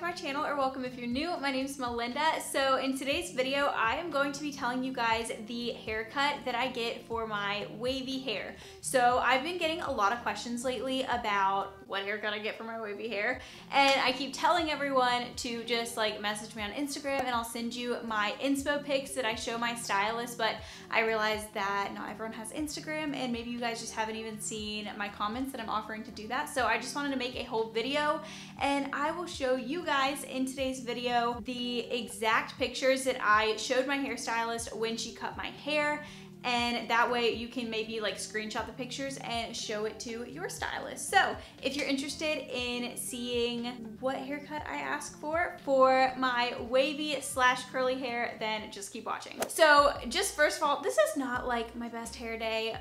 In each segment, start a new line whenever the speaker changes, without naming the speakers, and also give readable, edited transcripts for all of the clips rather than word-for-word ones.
my channel, or welcome if you're new. My name is Melinda. So in today's video, I am going to be telling you guys the haircut that I get for my wavy hair. So I've been getting a lot of questions lately about what haircut I get for my wavy hair, and I keep telling everyone to just like message me on Instagram and I'll send you my inspo pics that I show my stylist, but I realized that not everyone has Instagram and maybe you guys just haven't even seen my comments that I'm offering to do that. So I just wanted to make a whole video, and I will show you guys in today's video the exact pictures that I showed my hairstylist when she cut my hair, and that way you can maybe like screenshot the pictures and show it to your stylist. So if you're interested in seeing what haircut I ask for my wavy / curly hair, then just keep watching. So just first of all, this is not like my best hair day.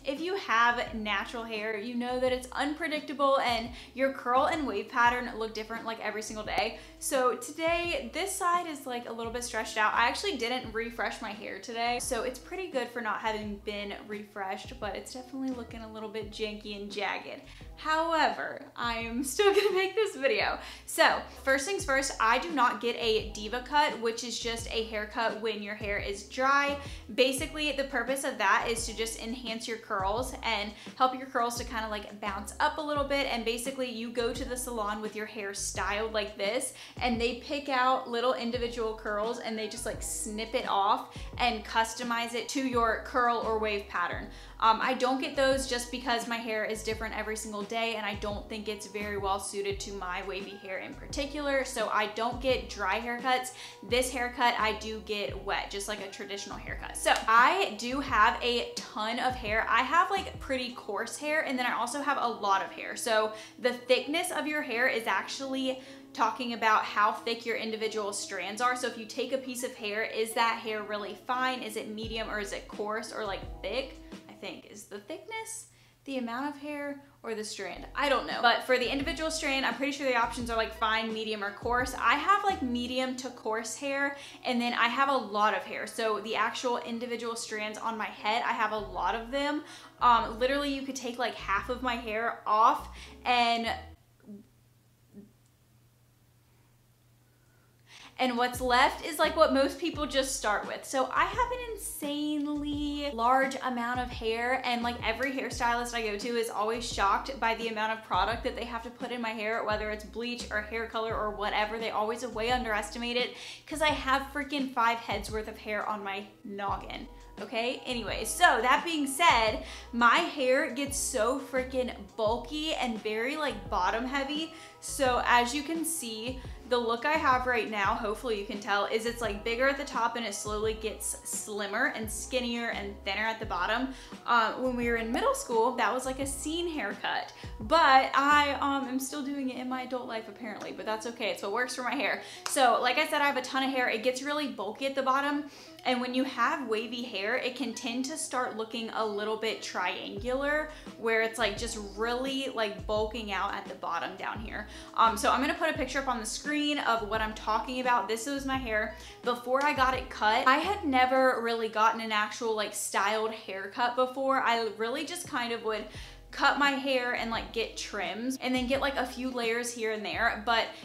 If you have natural hair, you know that it's unpredictable and your curl and wave pattern look different like every single day. So today, this side is like a little bit stretched out. I actually didn't refresh my hair today, so it's pretty good for not having been refreshed, but it's definitely looking a little bit janky and jagged. However, I'm still gonna make this video. So first things first, I do not get a diva cut, which is just a haircut when your hair is dry. Basically, the purpose of that is to just enhance your curls and help your curls to kind of like bounce up a little bit. And basically you go to the salon with your hair styled like this, and they pick out little individual curls and they just like snip it off and customize it to your curl or wave pattern. I don't get those just because my hair is different every single day and I don't think it's very well suited to my wavy hair in particular, so I don't get dry haircuts. This haircut I do get wet, just like a traditional haircut. So I do have a ton of hair. I have like pretty coarse hair, and then I also have a lot of hair. So the thickness of your hair is actually talking about how thick your individual strands are. So if you take a piece of hair, is that hair really fine? Is it medium, or is it coarse or like thick? I think is the thickness the amount of hair or the strand? I don't know. But for the individual strand, I'm pretty sure the options are like fine, medium, or coarse. I have like medium to coarse hair, and then I have a lot of hair. So the actual individual strands on my head, I have a lot of them. Literally you could take like half of my hair off and what's left is like what most people just start with. So I have an insanely large amount of hair, and like every hairstylist I go to is always shocked by the amount of product that they have to put in my hair, whether it's bleach or hair color or whatever. They always way underestimate it because I have freaking 5 heads worth of hair on my noggin. Okay, anyway, so that being said, my hair gets so freaking bulky and very like bottom heavy. So as you can see, the look I have right now, hopefully you can tell, is it's like bigger at the top and it slowly gets slimmer and skinnier and thinner at the bottom. When we were in middle school, that was like a scene haircut, but I am still doing it in my adult life apparently, but that's okay. It's what works for my hair. So like I said, I have a ton of hair. It gets really bulky at the bottom. And when you have wavy hair, it can tend to start looking a little bit triangular, where it's like just really like bulking out at the bottom down here. So I'm gonna put a picture up on the screen of what I'm talking about. This was my hair before I got it cut. I had never really gotten an actual like styled haircut before. I really just kind of would cut my hair and like get trims and then get like a few layers here and there,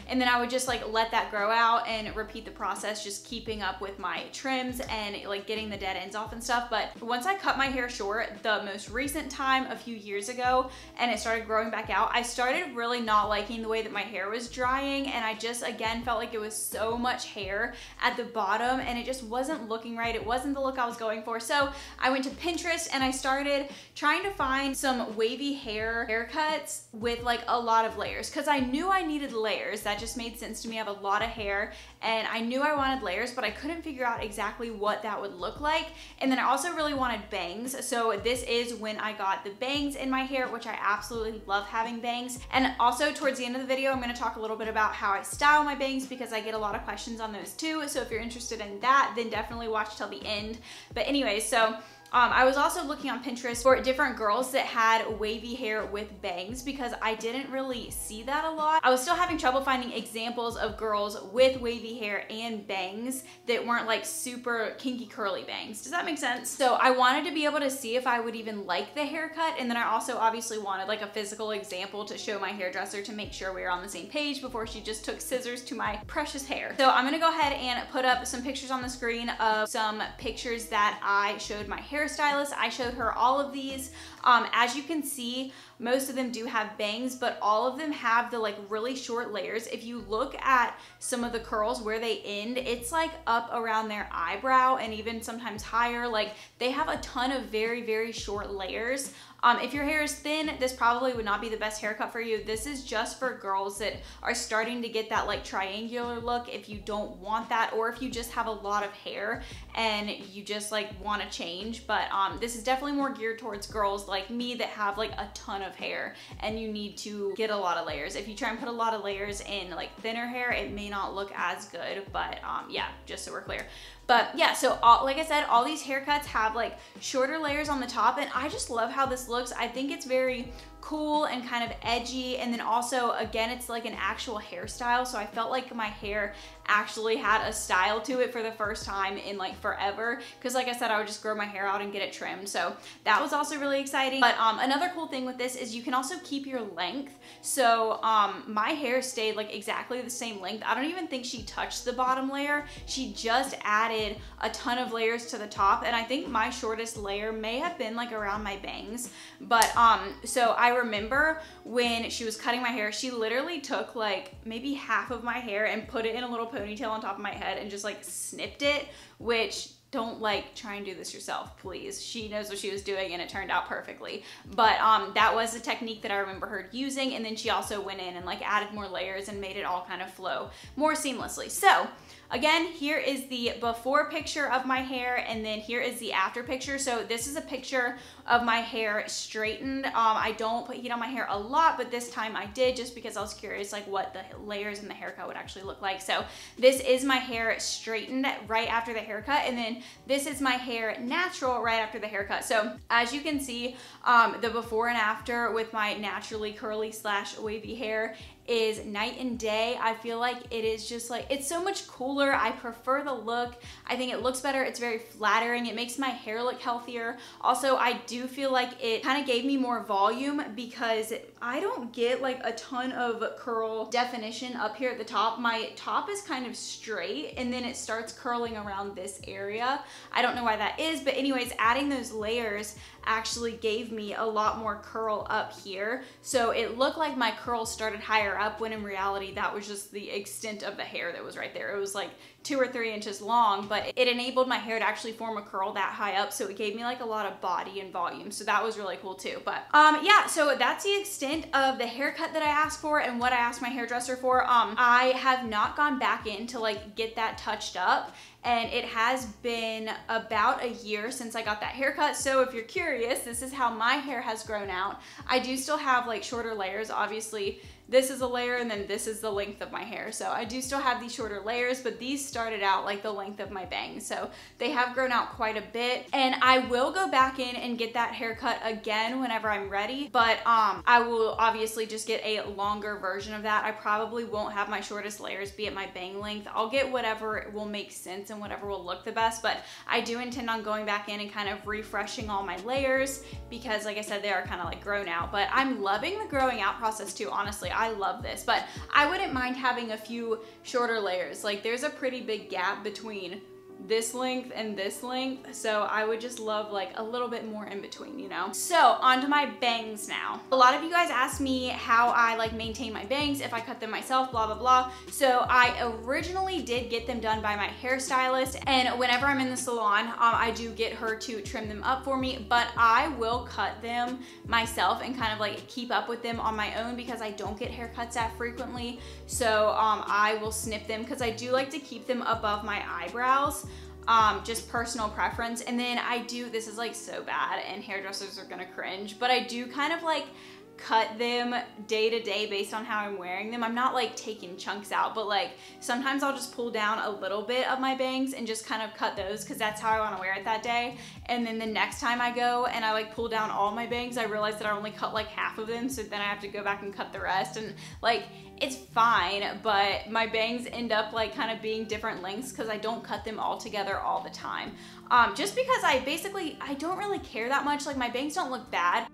and then I would just like let that grow out and repeat the process, just keeping up with my trims and like getting the dead ends off and stuff. But once I cut my hair short, the most recent time a few years ago, and it started growing back out, I started really not liking the way that my hair was drying, and I just again felt like it was so much hair at the bottom and it just wasn't looking right. It wasn't the look I was going for. So I went to Pinterest and I started trying to find some wavy hair haircuts with like a lot of layers, because I knew I needed layers. That just made sense to me. I have a lot of hair and I knew I wanted layers, but I couldn't figure out exactly what that would look like. And then I also really wanted bangs. So this is when I got the bangs in my hair, which I absolutely love having bangs. And also towards the end of the video, I'm going to talk a little bit about how I style my bangs, because I get a lot of questions on those too. So if you're interested in that, then definitely watch till the end. But anyway, so I was also looking on Pinterest for different girls that had wavy hair with bangs because I didn't really see that a lot. I was still having trouble finding examples of girls with wavy hair and bangs that weren't like super kinky curly bangs. Does that make sense? So I wanted to be able to see if I would even like the haircut, and then I also obviously wanted like a physical example to show my hairdresser to make sure we were on the same page before she just took scissors to my precious hair. So I'm gonna go ahead and put up some pictures on the screen of some pictures that I showed my hairstylist. I showed her all of these. As you can see, most of them do have bangs, but all of them have the like really short layers. If you look at some of the curls where they end, it's like up around their eyebrow and even sometimes higher. Like they have a ton of very, very short layers. If your hair is thin, this probably would not be the best haircut for you. This is just for girls that are starting to get that like triangular look if you don't want that, or if you just have a lot of hair and you just like want to change. But this is definitely more geared towards girls like me that have like a ton of hair and you need to get a lot of layers. If you try and put a lot of layers in like thinner hair, it may not look as good, but yeah, just so we're clear. But yeah, so like I said, all these haircuts have like shorter layers on the top, and I just love how this looks. I think it's very cool and kind of edgy, and then also again it's like an actual hairstyle, so I felt like my hair actually had a style to it for the first time in like forever, because like I said, I would just grow my hair out and get it trimmed, so that was also really exciting. But another cool thing with this is you can also keep your length. So my hair stayed like exactly the same length. I don't even think she touched the bottom layer. She just added a ton of layers to the top, and I think my shortest layer may have been like around my bangs. But so I remember when she was cutting my hair, she literally took like maybe half of my hair and put it in a little ponytail on top of my head and just like snipped it, which don't like try and do this yourself, please. She knows what she was doing and it turned out perfectly. But that was a technique that I remember her using, and then she also went in and like added more layers and made it all kind of flow more seamlessly. So again, here is the before picture of my hair, and then here is the after picture. So this is a picture of my hair straightened. I don't put heat on my hair a lot, but this time I did, just because I was curious like what the layers in the haircut would actually look like. So this is my hair straightened right after the haircut, and then this is my hair natural right after the haircut. So as you can see, the before and after with my naturally curly / wavy hair is night and day. I feel like it is just like, it's so much cooler. I prefer the look. I think it looks better. It's very flattering. It makes my hair look healthier. Also, I do feel like it kind of gave me more volume because I don't get like a ton of curl definition up here at the top. My top is kind of straight and then it starts curling around this area. I don't know why that is, but anyways, adding those layers actually gave me a lot more curl up here. So it looked like my curls started higher up, when in reality that was just the extent of the hair that was right there. It was like 2 or 3 inches long, but it enabled my hair to actually form a curl that high up, so it gave me like a lot of body and volume, so that was really cool too. But yeah, so that's the extent of the haircut that I asked for and what I asked my hairdresser for. I have not gone back in to like get that touched up, and it has been about a year since I got that haircut. So if you're curious, this is how my hair has grown out. I do still have like shorter layers. Obviously, this is a layer and then this is the length of my hair. So I do still have these shorter layers, but these started out like the length of my bangs. So they have grown out quite a bit, and I will go back in and get that haircut again whenever I'm ready. But I will obviously just get a longer version of that. I probably won't have my shortest layers be at my bang length. I'll get whatever will make sense and whatever will look the best, but I do intend on going back in and kind of refreshing all my layers because like I said, they are kind of like grown out. But I'm loving the growing out process too, honestly. I love this, but I wouldn't mind having a few shorter layers. Like there's a pretty big gap between this length and this length, so I would just love like a little bit more in between, you know? So onto my bangs now. A lot of you guys asked me how I like maintain my bangs, if I cut them myself, blah, blah, blah. So I originally did get them done by my hairstylist, and whenever I'm in the salon, I do get her to trim them up for me, but I will cut them myself and kind of like keep up with them on my own because I don't get haircuts that frequently. So I will snip them because I do like to keep them above my eyebrows. Just personal preference. And then I do, this is like so bad and hairdressers are gonna cringe, but I do kind of like cut them day to day based on how I'm wearing them. I'm not like taking chunks out, but like sometimes I'll just pull down a little bit of my bangs and just kind of cut those because that's how I want to wear it that day. And then the next time I go and I like pull down all my bangs, I realize that I only cut like half of them, so then I have to go back and cut the rest. And like it's fine, but my bangs end up like kind of being different lengths because I don't cut them all together all the time. Just because I don't really care that much. Like my bangs don't look bad.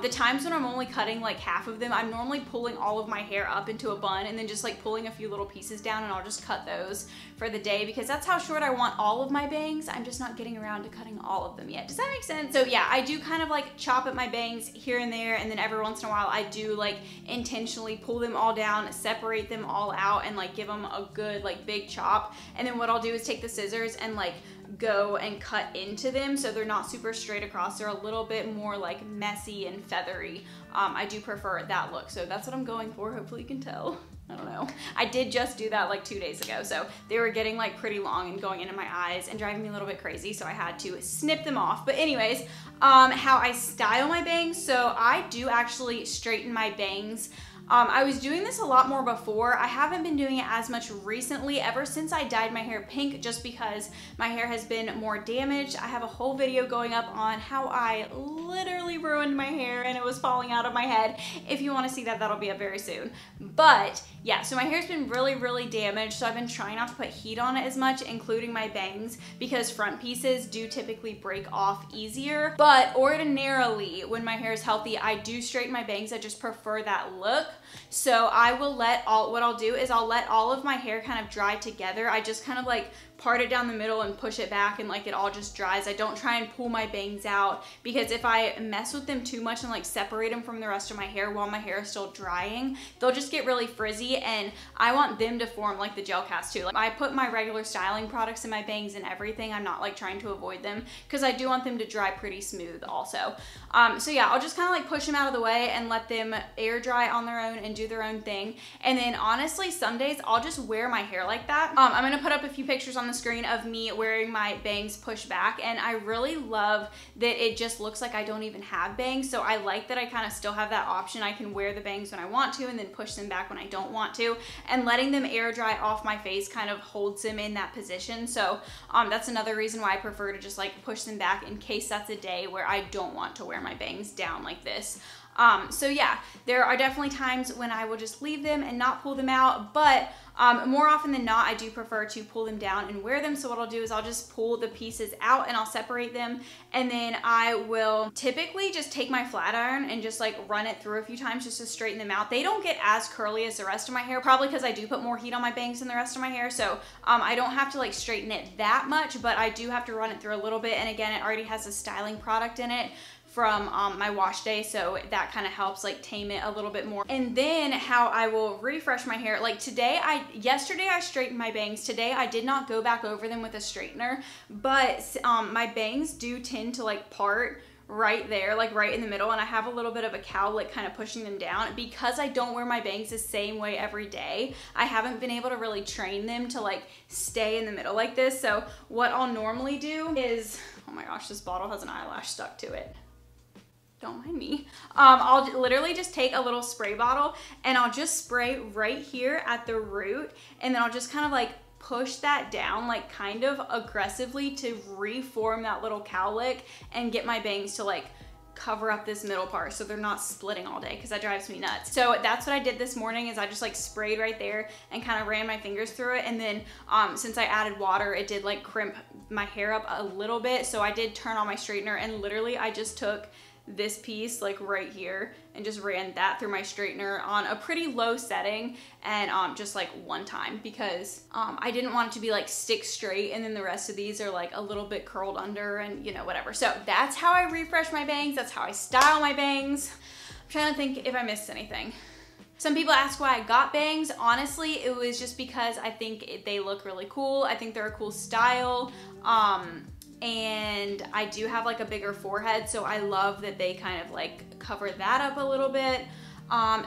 The times when I'm only cutting like half of them, I'm normally pulling all of my hair up into a bun and then just like pulling a few little pieces down, and I'll just cut those for the day because that's how short I want all of my bangs. I'm just not getting around to cutting all of them yet. Does that make sense? So yeah, I do kind of like chop at my bangs here and there, and then every once in a while I do like intentionally pull them all down, separate them all out, and like give them a good like big chop. And then what I'll do is take the scissors and like go and cut into them so they're not super straight across. They're a little bit more like messy and feathery. I do prefer that look, so that's what I'm going for. Hopefully you can tell. I don't know. I did just do that like 2 days ago, so they were getting like pretty long and going into my eyes and driving me a little bit crazy, so I had to snip them off. But anyways, how I style my bangs. So I do actually straighten my bangs. I was doing this a lot more before. I haven't been doing it as much recently, ever since I dyed my hair pink, just because my hair has been more damaged. I have a whole video going up on how I literally ruined my hair and it was falling out of my head. If you want to see that, that'll be up very soon. But yeah, so my hair's been really, really damaged, so I've been trying not to put heat on it as much, including my bangs, because front pieces do typically break off easier. But ordinarily, when my hair is healthy, I do straighten my bangs. I just prefer that look. So I will let what I'll do is I'll let all of my hair kind of dry together. I just kind of like part it down the middle and push it back, and like it all just dries. I don't try and pull my bangs out, because if I mess with them too much and like separate them from the rest of my hair while my hair is still drying, they'll just get really frizzy, and I want them to form like the gel cast too. Like I put my regular styling products in my bangs and everything. I'm not like trying to avoid them because I do want them to dry pretty smooth also. So yeah, I'll just kind of like push them out of the way and let them air dry on their own and do their own thing. And then honestly, some days I'll just wear my hair like that. I'm gonna put up a few pictures on the screen of me wearing my bangs pushed back, and I really love that it just looks like I don't even have bangs. So I like that I kind of still have that option. I can wear the bangs when I want to and then push them back when I don't want to, and letting them air dry off my face kind of holds them in that position. So that's another reason why I prefer to just like push them back in case that's a day where I don't want to wear my bangs down like this. So yeah, there are definitely times when I will just leave them and not pull them out, but more often than not, I do prefer to pull them down and wear them. So what I'll do is I'll just pull the pieces out and I'll separate them, and then I will typically just take my flat iron and just like run it through a few times just to straighten them out. They don't get as curly as the rest of my hair, probably because I do put more heat on my bangs than the rest of my hair. So I don't have to like straighten it that much, but I do have to run it through a little bit. And again, it already has a styling product in it from my wash day, so that kind of helps like tame it a little bit more. And then how I will refresh my hair, like yesterday I straightened my bangs. Today I did not go back over them with a straightener, but my bangs do tend to like part right there, like right in the middle, and I have a little bit of a cowlick kind of pushing them down. Because I don't wear my bangs the same way every day, I haven't been able to really train them to like stay in the middle like this. So what I'll normally do is, oh my gosh, this bottle has an eyelash stuck to it. Don't mind me. I'll literally just take a little spray bottle and I'll just spray right here at the root, and then I'll just kind of like push that down like kind of aggressively to reform that little cowlick and get my bangs to like cover up this middle part so they're not splitting all day, because that drives me nuts. So that's what I did this morning, is I just like sprayed right there and kind of ran my fingers through it. And then since I added water, it did like crimp my hair up a little bit. So I did turn on my straightener, and literally I just took this piece like right here and just ran that through my straightener on a pretty low setting, and just like one time, because I didn't want it to be like stick straight and then the rest of these are like a little bit curled under and you know, whatever. So that's how I refresh my bangs. That's how I style my bangs. I'm trying to think if I missed anything. Some people ask why I got bangs. Honestly, it was just because I think they look really cool. I think they're a cool style. And I do have like a bigger forehead, so I love that they kind of like cover that up a little bit.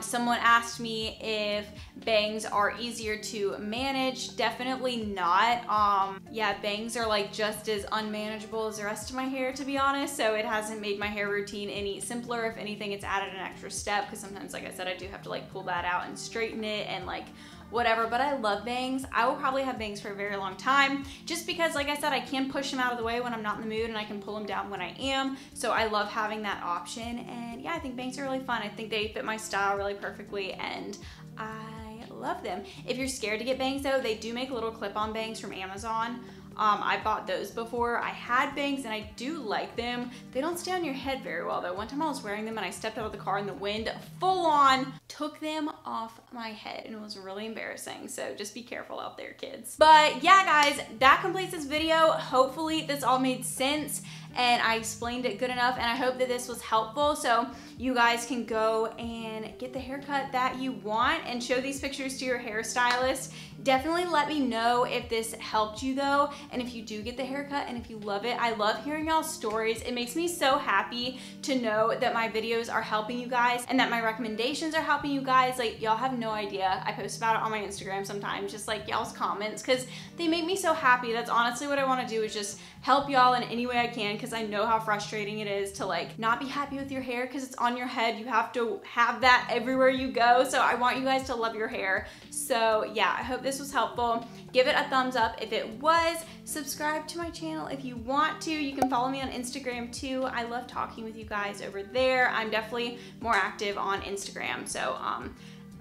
Someone asked me if bangs are easier to manage. Definitely not. Yeah, bangs are like just as unmanageable as the rest of my hair, to be honest, so it hasn't made my hair routine any simpler. If anything, it's added an extra step, because sometimes, like I said, I do have to like pull that out and straighten it and like whatever, but I love bangs. I will probably have bangs for a very long time, just because, like I said, I can push them out of the way when I'm not in the mood, and I can pull them down when I am, so I love having that option. And yeah, I think bangs are really fun. I think they fit my style really perfectly, and I love them. If you're scared to get bangs though, they do make little clip-on bangs from Amazon. I bought those before. I had bangs and I do like them. They don't stay on your head very well though. One time I was wearing them and I stepped out of the car and the wind full on took them off my head, and it was really embarrassing. So just be careful out there, kids. But yeah, guys, that completes this video. Hopefully this all made sense and I explained it good enough, and I hope that this was helpful so you guys can go and get the haircut that you want and show these pictures to your hairstylist. Definitely let me know if this helped you though, and if you do get the haircut and if you love it. I love hearing y'all's stories. It makes me so happy to know that my videos are helping you guys and that my recommendations are helping you guys. Like, y'all have no idea. I post about it on my Instagram sometimes, just like y'all's comments, because they make me so happy. That's honestly what I want to do, is just help y'all in any way I can, because I know how frustrating it is to like not be happy with your hair because it's on your head. You have to have that everywhere you go, so I want you guys to love your hair. So yeah, I hope this was helpful. Give it a thumbs up if it was. Subscribe to my channel if you want to. You can follow me on Instagram too. I love talking with you guys over there. I'm definitely more active on Instagram. So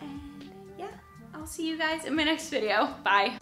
and yeah, I'll see you guys in my next video. Bye.